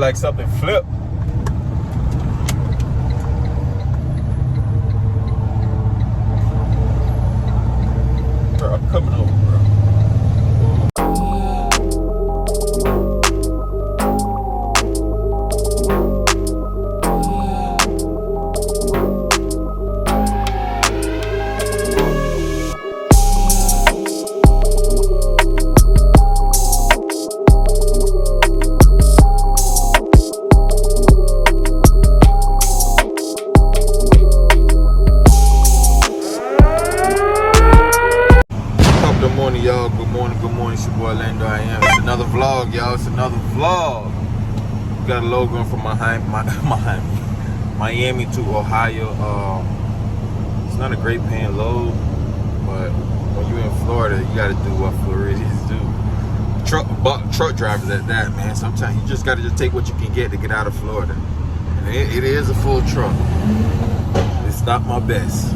like something flipped. Bro, I'm coming over, bro. Y'all, good morning, it's your boy Lando. It's another vlog, y'all. It's another vlog. We got a load going from Miami to Ohio. It's not a great paying load, but when you're in Florida, you got to do what Floridians do. Truck drivers at that, man. Sometimes you just got to just take what you can get to get out of Florida. And it is a full truck. It's not my best,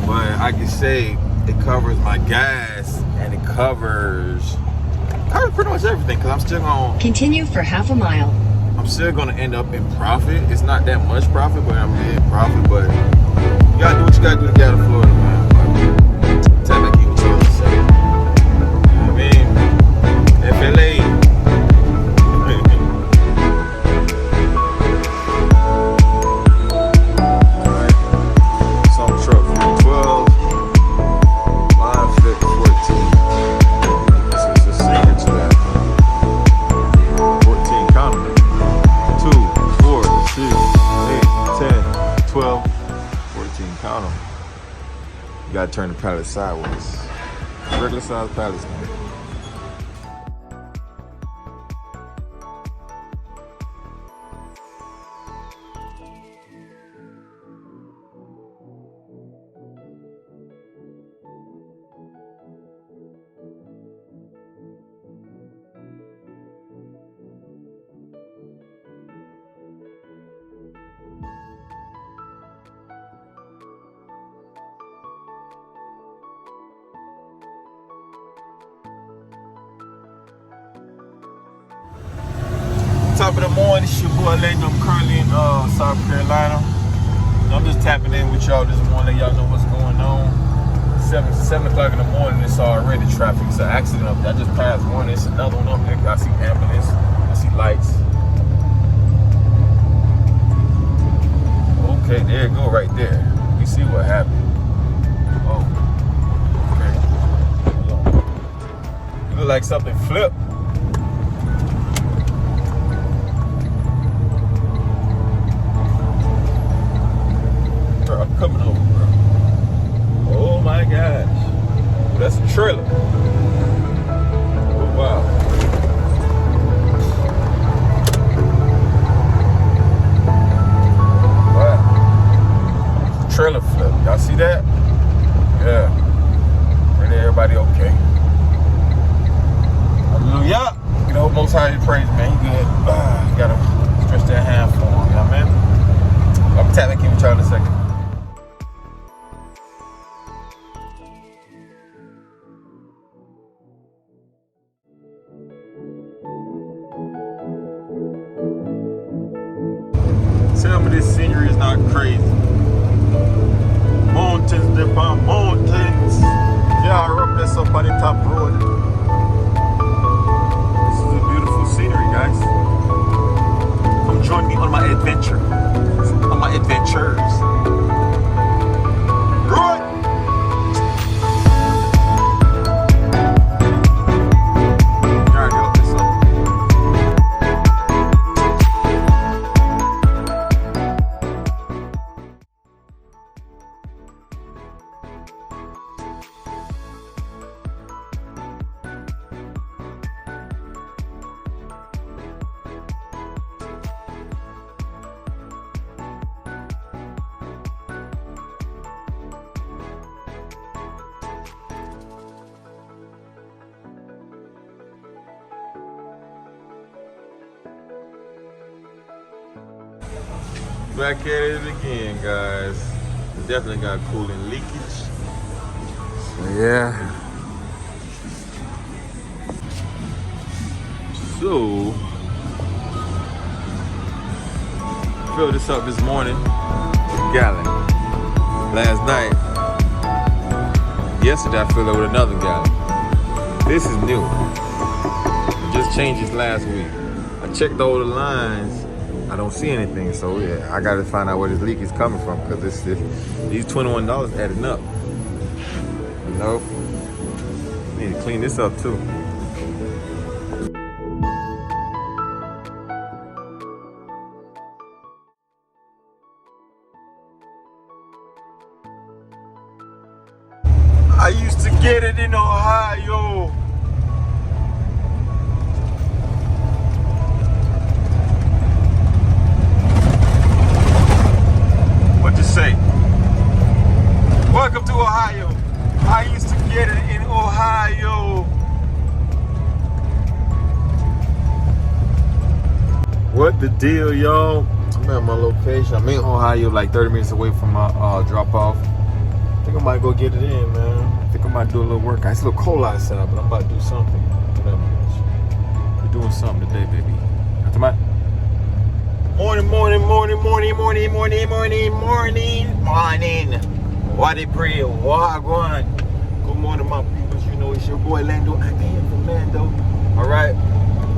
but I can say it covers my gas. And it covers pretty much everything, because I'm still going to continue for half a mile. I'm still going to end up in profit. It's not that much profit, but I'm in profit. But you got to do what you got to do to get out of Florida, man. But tell back you what you say. You know what I mean? FLA. You gotta turn the pallet sideways. Regular size pallets, man. Top of the morning, it's your boy Lando. I'm currently in South Carolina. I'm just tapping in with y'all this morning, let y'all know what's going on. 7 o'clock in the morning, it's already traffic. It's an accident up there. I just passed one, it's another one up there. I see ambulance, I see lights. Okay, there it go right there. We see what happened. Oh, okay. You look like something flipped. I'm coming over, bro. Oh my gosh. Oh, that's a trailer. Oh wow. Wow. Trailer flip. Y'all see that? Yeah. Really, everybody okay? Hallelujah. You know, most high praise, man. You good? You gotta stretch that hand for him, you know what I mean? I'm tapping, keep y'all in a second. Tell me this scenery is not crazy. Mountains, upon mountains. Yeah, up this up on the top road. This is a beautiful scenery, guys. Come join me on my adventure. On my adventures. Right. Back at it again, guys. Definitely got coolant leakage. So yeah. So filled this up this morning, gallon. Last night, yesterday I filled it with another gallon. This is new. It just changed this last week. I checked all the lines. I don't see anything, so yeah, I gotta find out where this leak is coming from because these $21 adding up. You know, need to clean this up too. I used to get it in Ohio. What you say? Welcome to Ohio. I used to get it in Ohio. What the deal, y'all? I'm at my location. I'm in Ohio, like 30 minutes away from my drop off. I think I might go get it in, man. I think I might do a little workout. It's a little cold outside, but I'm about to do something. Whatever. We're doing something today, baby. After my morning. What it pray, wagwan. Good morning, my people. You know it's your boy Lando. I am from Lando. All right,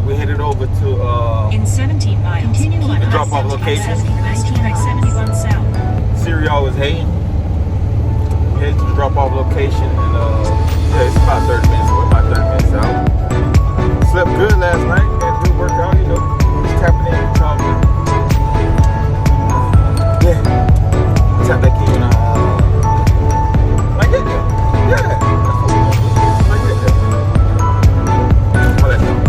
we headed over to in 17 miles. Continue on the drop-off location. 71 south. Serial was hating. We headed to the drop-off location, and yeah, it's about 30 minutes. We're about 30 minutes out. Slept good last night. Had a good workout, you know. Just tapping in and talking. Yeah. Tap that key and like it. Yeah. That's what we're gonna do. Like it. All that stuff.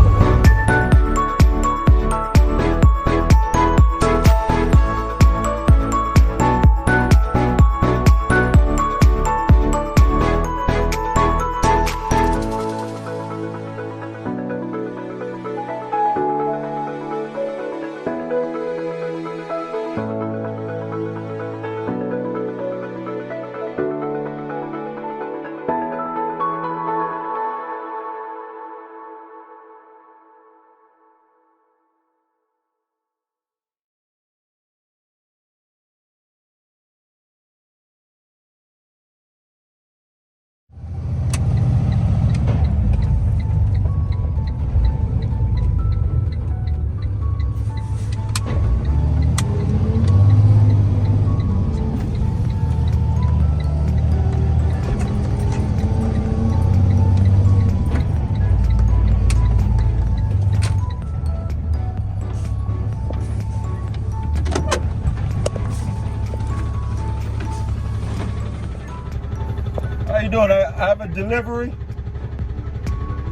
How you doing? I have a delivery.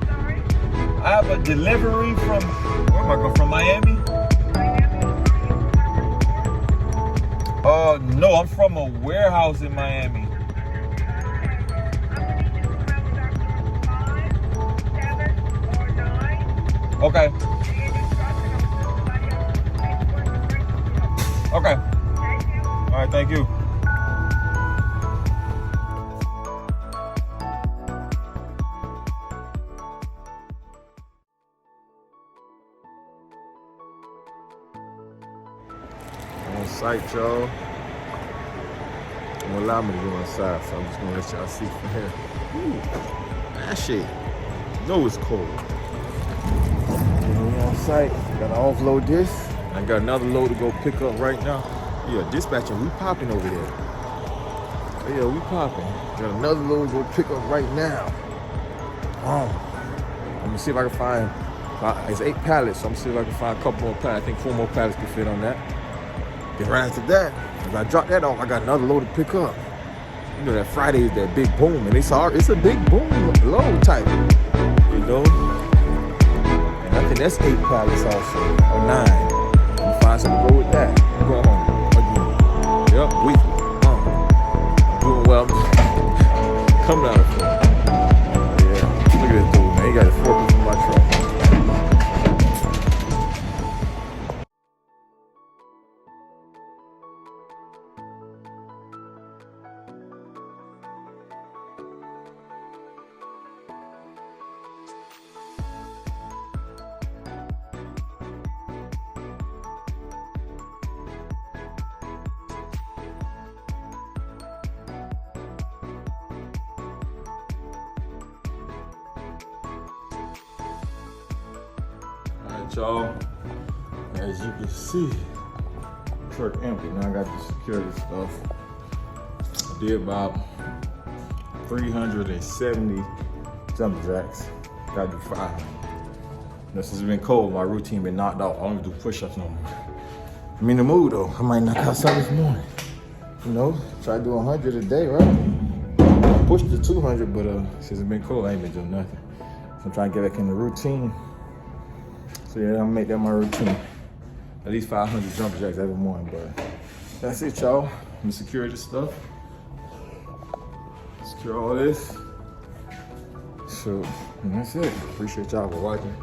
Sorry? I have a delivery from, where am I going? From Miami? No, I'm from a warehouse in Miami. Okay. Okay. All right, thank you. On site, y'all. Won't allow me to go inside, so I'm just gonna let y'all see from here. Ooh, that shit. You know it's cold. We on site. Gotta offload this. I got another load to go pick up right now. Yeah, dispatching, we popping over there. Yeah, we popping. Got another load to go pick up right now. I'm gonna see if I can find. It's 8 pallets, so I'm gonna see if I can find a couple more pallets. I think 4 more pallets can fit on that. Then right after that, if I drop that off, I got another load to pick up. You know that Friday is that big boom, and it's a big boom load type. You know? And I think that's 8 pallets also, or 9. I'm find something to go with that. I'm going home again. Yep, weekly. Doing well. Coming out of it. Yeah, look at this dude, man. He got his forklift in my truck. Alright, y'all. As you can see, truck empty. Now I got the security stuff. I did about 370 jump jacks. Gotta do 5. This has been cold. My routine been knocked out. I don't even do push-ups no more. I'm in the mood though. I might knock out some this morning. You know, try to do 100 a day, right? Pushed to 200, but since it's been cold, I ain't been doing nothing. So I'm trying to get back in the routine. So yeah, I'm gonna make that my routine. At least 500 jump jacks every morning, but that's it, y'all. I'm gonna secure this stuff. Secure all this. So, and that's it. Appreciate y'all for watching.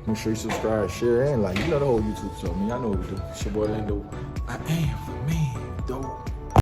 Make sure you subscribe, share, and like. You know the whole YouTube show, man. Y'all know what we do. It's your boy Lando. I am the man.